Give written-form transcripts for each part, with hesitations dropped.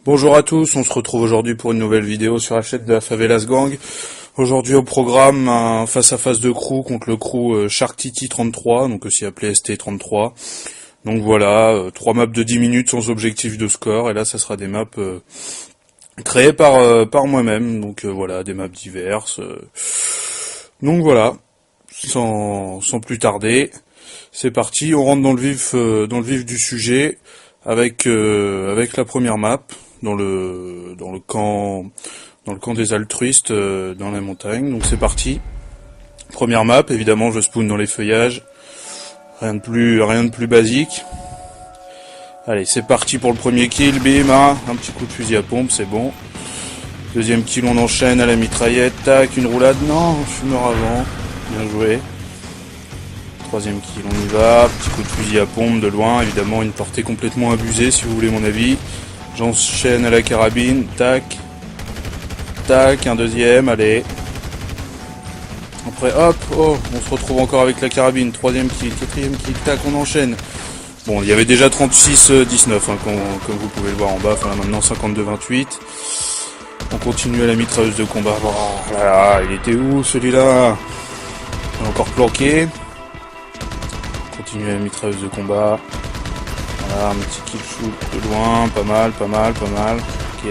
Bonjour à tous, on se retrouve aujourd'hui pour une nouvelle vidéo sur la chaîne de la Favelas Gang. Aujourd'hui au programme, un face-à-face de crew contre le crew Shark Titi 33, donc aussi appelé ST33. Donc voilà, 3 maps de 10 minutes sans objectif de score, et là ça sera des maps créées par moi-même, donc voilà, des maps diverses. Donc voilà, sans plus tarder, c'est parti, on rentre dans le vif du sujet avec la première map. Dans le camp des altruistes dans la montagne. Donc c'est parti. Première map, évidemment je spawn dans les feuillages. Rien de plus basique. Allez, c'est parti pour le premier kill, bim, un petit coup de fusil à pompe, c'est bon. Deuxième kill, on enchaîne à la mitraillette, tac, une roulade, non, je suis mort avant. Bien joué. Troisième kill, on y va, petit coup de fusil à pompe de loin, évidemment une portée complètement abusée si vous voulez mon avis. J'enchaîne à la carabine, tac, tac, un deuxième, allez. Après, hop, oh, on se retrouve encore avec la carabine, troisième kill, quatrième kill, tac, on enchaîne. Bon, il y avait déjà 36-19, hein, comme vous pouvez le voir en bas, enfin là maintenant 52-28. On continue à la mitrailleuse de combat. Oh là là, il était où celui-là? On est encore planqué. On continue à la mitrailleuse de combat. Voilà, un petit kill shoot de loin, pas mal, ok.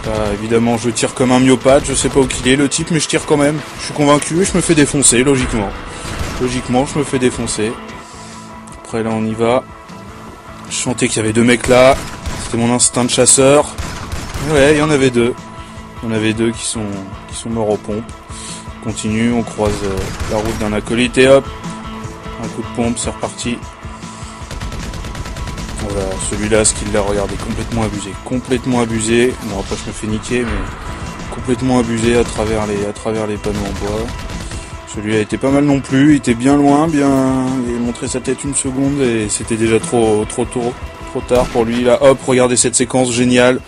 Là, évidemment, je tire comme un myopathe, je sais pas où qu'il est le type, mais je tire quand même. Je suis convaincu et je me fais défoncer, logiquement. Logiquement, je me fais défoncer. Après, là, on y va. Je sentais qu'il y avait deux mecs là. C'était mon instinct de chasseur. Ouais, il y en avait deux. Il y en avait deux qui sont morts aux pompes. On continue, on croise la route d'un acolyte et hop, un coup de pompe, c'est reparti. Voilà, celui-là, ce qu'il l'a regardé, complètement abusé. Bon, après je me fais niquer, mais complètement abusé à travers les panneaux en bois. Celui-là était pas mal non plus, il était bien loin, il a montré sa tête une seconde et c'était déjà trop tard pour lui. Là, hop, regardez cette séquence géniale.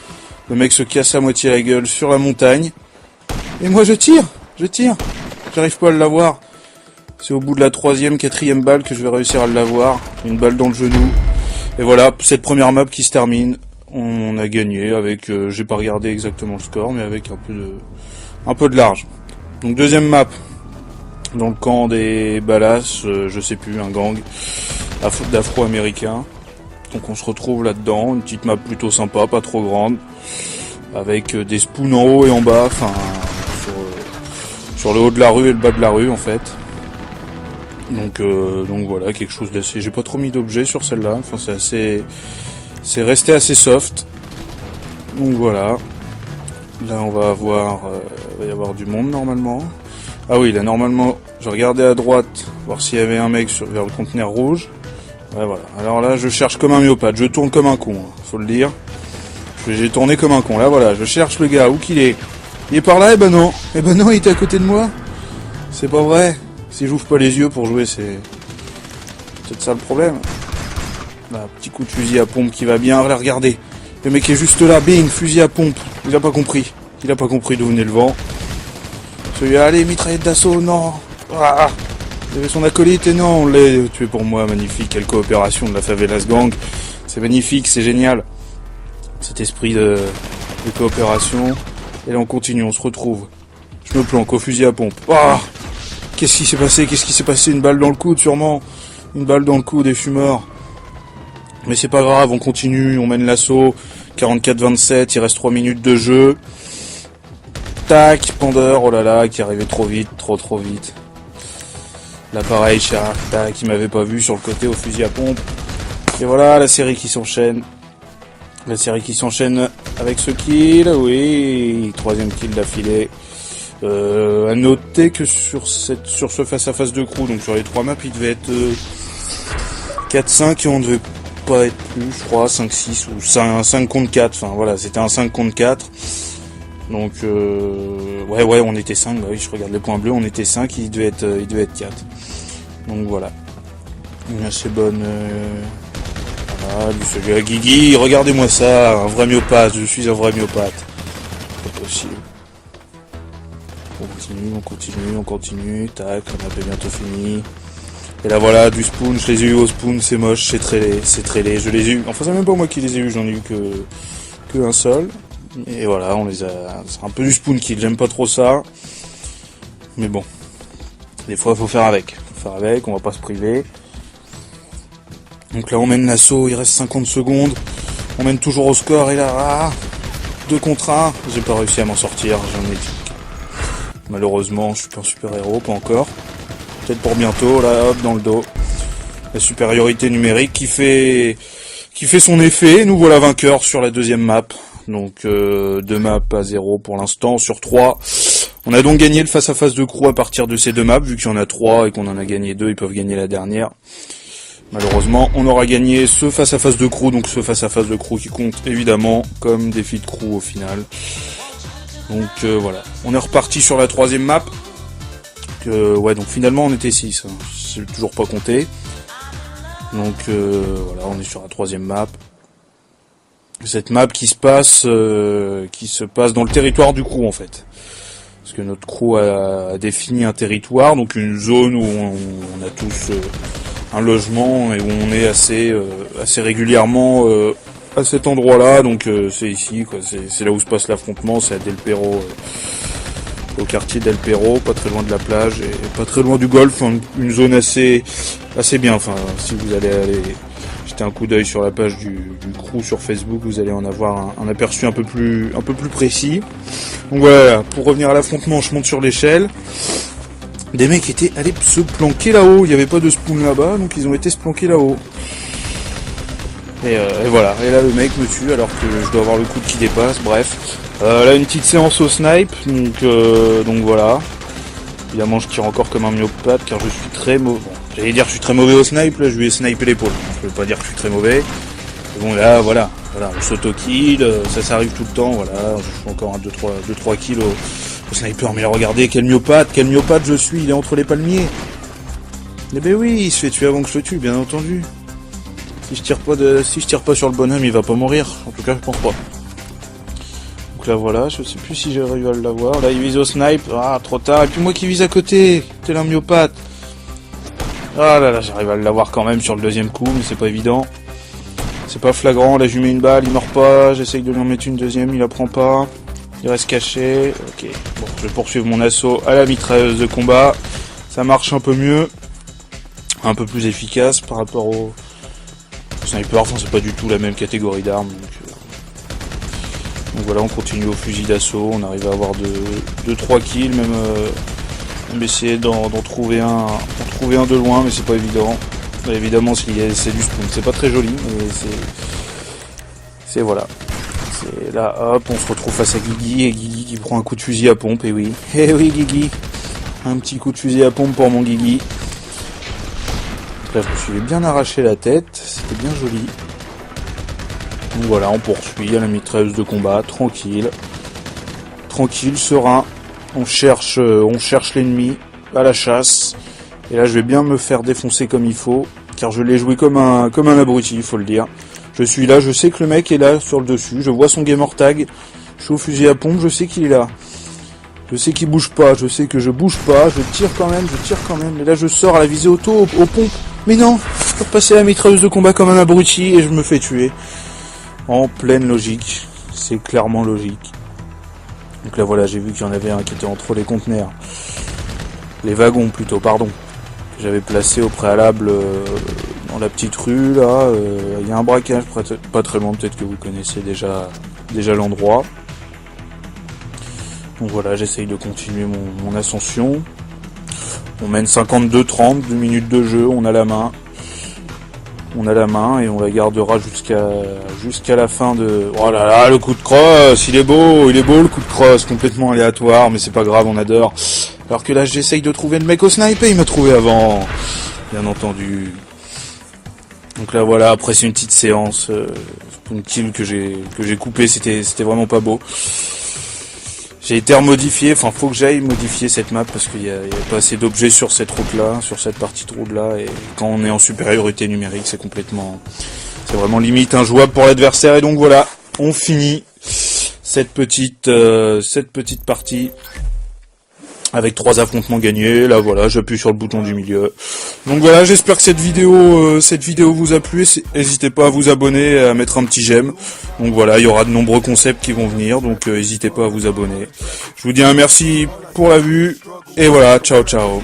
Le mec se casse à moitié la gueule sur la montagne. Et moi je tire. J'arrive pas à l'avoir. C'est au bout de la troisième, quatrième balle que je vais réussir à l'avoir. Une balle dans le genou. Et voilà, cette première map qui se termine, on a gagné avec, j'ai pas regardé exactement le score, mais avec un peu de large. Donc deuxième map, dans le camp des Ballas, je sais plus, un gang d'Afro-Américains. Donc on se retrouve là-dedans, une petite map plutôt sympa, pas trop grande, avec des spawns en haut et en bas, enfin sur le haut de la rue et le bas de la rue en fait. Donc voilà, quelque chose d'assez... J'ai pas trop mis d'objets sur celle-là, enfin c'est resté assez soft. Donc voilà. Là on va avoir... il va y avoir du monde normalement. Ah oui, là normalement, je regardais à droite, voir s'il y avait un mec vers le conteneur rouge. Ouais voilà, alors là je cherche comme un myopathe, je tourne comme un con, hein, faut le dire. J'ai tourné comme un con, là voilà, je cherche le gars, où qu'il est. Il est par là, eh ben non, il était à côté de moi. C'est pas vrai. Si j'ouvre pas les yeux pour jouer, c'est peut-être ça le problème. Là, petit coup de fusil à pompe qui va bien. Là, regardez. Le mec est juste là, bing, fusil à pompe. Il a pas compris d'où venait le vent. Celui-là, allez, mitraillette d'assaut, non. Ah, il avait son acolyte et non, on l'a tué pour moi, magnifique. Quelle coopération de la Favelas Gang. C'est magnifique, c'est génial. Cet esprit de coopération. Et là, on continue, on se retrouve. Je me planque au fusil à pompe. Ah, qu'est-ce qui s'est passé? Une balle dans le coude, sûrement. Une balle dans le coude et je suis mort. Mais c'est pas grave, on continue, on mène l'assaut. 44-27, il reste 3 minutes de jeu. Tac, Pandeur, oh là là, qui arrivait trop vite, trop vite. Là pareil, Shark, tac, il m'avait pas vu sur le côté au fusil à pompe. Et voilà, la série qui s'enchaîne. Avec ce kill, oui, troisième kill d'affilée. À noter que sur ce face-à-face de crew, donc sur les 3 maps, il devait être 4-5 et on devait pas être plus, je crois, 5-6 ou 5 contre 4. Enfin voilà, c'était un 5 contre 4. Donc ouais, on était 5, bah oui, je regarde les points bleus, on était 5, il devait être 4. Donc voilà. Une assez bonne... Voilà, du celui à Guigui, regardez-moi ça, un vrai myopathe, je suis un vrai myopathe. Pas possible. On continue, tac, on a bientôt fini. Et là voilà, du spawn, je les ai eu au spawn, c'est moche, c'est très laid, je les ai eu. Enfin c'est même pas moi qui les ai eu, j'en ai eu que un seul. Et voilà, on les a. C'est un peu du spawn kill, j'aime pas trop ça. Mais bon. Des fois faut faire avec. On va pas se priver. Donc là on mène l'assaut, il reste 50 secondes. On mène toujours au score et là, 2 contre 1. J'ai pas réussi à m'en sortir, j'en ai dit. Malheureusement, je suis pas un super héros, pas encore. Peut-être pour bientôt, là, hop, dans le dos. La supériorité numérique qui fait son effet. Nous voilà vainqueurs sur la deuxième map. Donc 2 maps à 0 pour l'instant sur 3. On a donc gagné le face-à-face de crew à partir de ces 2 maps. Vu qu'il y en a 3 et qu'on en a gagné 2, ils peuvent gagner la dernière. Malheureusement, on aura gagné ce face-à-face de crew. Donc ce face-à-face de crew qui compte évidemment comme défi de crew au final. Donc voilà. On est reparti sur la 3e map. Ouais, donc finalement on était 6. Hein. C'est toujours pas compté. Donc voilà, on est sur la 3e map. Cette map qui se passe dans le territoire du crew en fait. Parce que notre crew a défini un territoire, donc une zone où on a tous un logement et où on est assez régulièrement à cet endroit-là. Donc c'est ici, quoi. C'est là où se passe l'affrontement, c'est à Del Perro, au quartier Del Perro, pas très loin de la plage et pas très loin du golfe. Une zone assez bien. Enfin, si vous allez jeter un coup d'œil sur la page du crew sur Facebook, vous allez en avoir un aperçu un peu plus précis. Donc voilà, pour revenir à l'affrontement, je monte sur l'échelle. Des mecs étaient allés se planquer là-haut, il n'y avait pas de spawn là-bas, donc ils ont été se planquer là-haut. Et voilà, et là le mec me tue alors que je dois avoir le coude qui dépasse, bref. Là une petite séance au snipe, donc voilà. Évidemment je tire encore comme un myopathe car je suis très mauvais. Bon, j'allais dire que je suis très mauvais au snipe, là je lui ai snipé l'épaule. Je peux pas dire que je suis très mauvais. Mais bon là voilà, on s'auto-kill, ça arrive tout le temps, voilà. Je fais encore 2-3 kills au sniper, mais là regardez quel myopathe je suis, il est entre les palmiers. Eh ben oui, il se fait tuer avant que je le tue, bien entendu. Si je tire pas sur le bonhomme, il va pas mourir. En tout cas, je pense pas. Donc là, voilà, je sais plus si j'arrive à l'avoir. Là, il vise au snipe. Ah, trop tard. Et puis moi qui vise à côté. Tel un myopathe. Ah là là, j'arrive à l'avoir quand même sur le deuxième coup, mais c'est pas évident. C'est pas flagrant. Là, je lui mets une balle, il meurt pas. J'essaye de lui en mettre une deuxième, il la prend pas. Il reste caché. Ok. Bon, je vais poursuivre mon assaut à la mitrailleuse de combat. Ça marche un peu mieux. Un peu plus efficace par rapport au sniper. Enfin, c'est pas du tout la même catégorie d'armes. Donc voilà, on continue au fusil d'assaut. On arrive à avoir 2-3 kills, même essayer d'en trouver un de loin, mais c'est pas évident. Évidemment, c'est du spawn. C'est pas très joli, mais c'est voilà. C'est là, hop, on se retrouve face à Guigui, et Guigui qui prend un coup de fusil à pompe, et oui, Guigui. Un petit coup de fusil à pompe pour mon Guigui. Là, je me suis bien arraché la tête, c'était bien joli. Donc voilà, on poursuit à la mitrailleuse de combat, tranquille, serein. On cherche l'ennemi à la chasse. Et là, je vais bien me faire défoncer comme il faut, car je l'ai joué comme un abruti, il faut le dire. Je suis là, je sais que le mec est là sur le dessus, je vois son gamer tag, je suis au fusil à pompe, je sais qu'il est là. Je sais qu'il bouge pas, je sais que je bouge pas, je tire quand même. Et là, je sors à la visée auto, aux pompes. Mais non, je peux repasser la mitrailleuse de combat comme un abruti et je me fais tuer. En pleine logique, c'est clairement logique. Donc là voilà, j'ai vu qu'il y en avait un qui était entre les conteneurs. Les wagons plutôt, pardon. Que j'avais placé au préalable dans la petite rue, là. Il y a un braquage pas très loin, peut-être que vous connaissez déjà l'endroit. Donc voilà, j'essaye de continuer mon ascension. On mène 52-30, 2 minutes de jeu, on a la main et on la gardera jusqu'à la fin de... Oh là là, le coup de crosse, il est beau le coup de crosse, complètement aléatoire, mais c'est pas grave, on adore. Alors que là, j'essaye de trouver le mec au sniper, il m'a trouvé avant, bien entendu. Donc là, voilà, après c'est une petite séance, une kill que j'ai coupé, c'était vraiment pas beau. J'ai été remodifié, enfin faut que j'aille modifier cette map parce qu'il y a pas assez d'objets sur cette route-là, sur cette partie de route-là, et quand on est en supériorité numérique, c'est vraiment limite injouable pour l'adversaire, et donc voilà, on finit cette petite partie avec 3 affrontements gagnés. Là voilà, j'appuie sur le bouton du milieu. Donc voilà, j'espère que cette vidéo vous a plu. N'hésitez pas à vous abonner, à mettre un petit j'aime. Donc voilà, il y aura de nombreux concepts qui vont venir, donc n'hésitez pas à vous abonner. Je vous dis un merci pour la vue, et voilà, ciao ciao.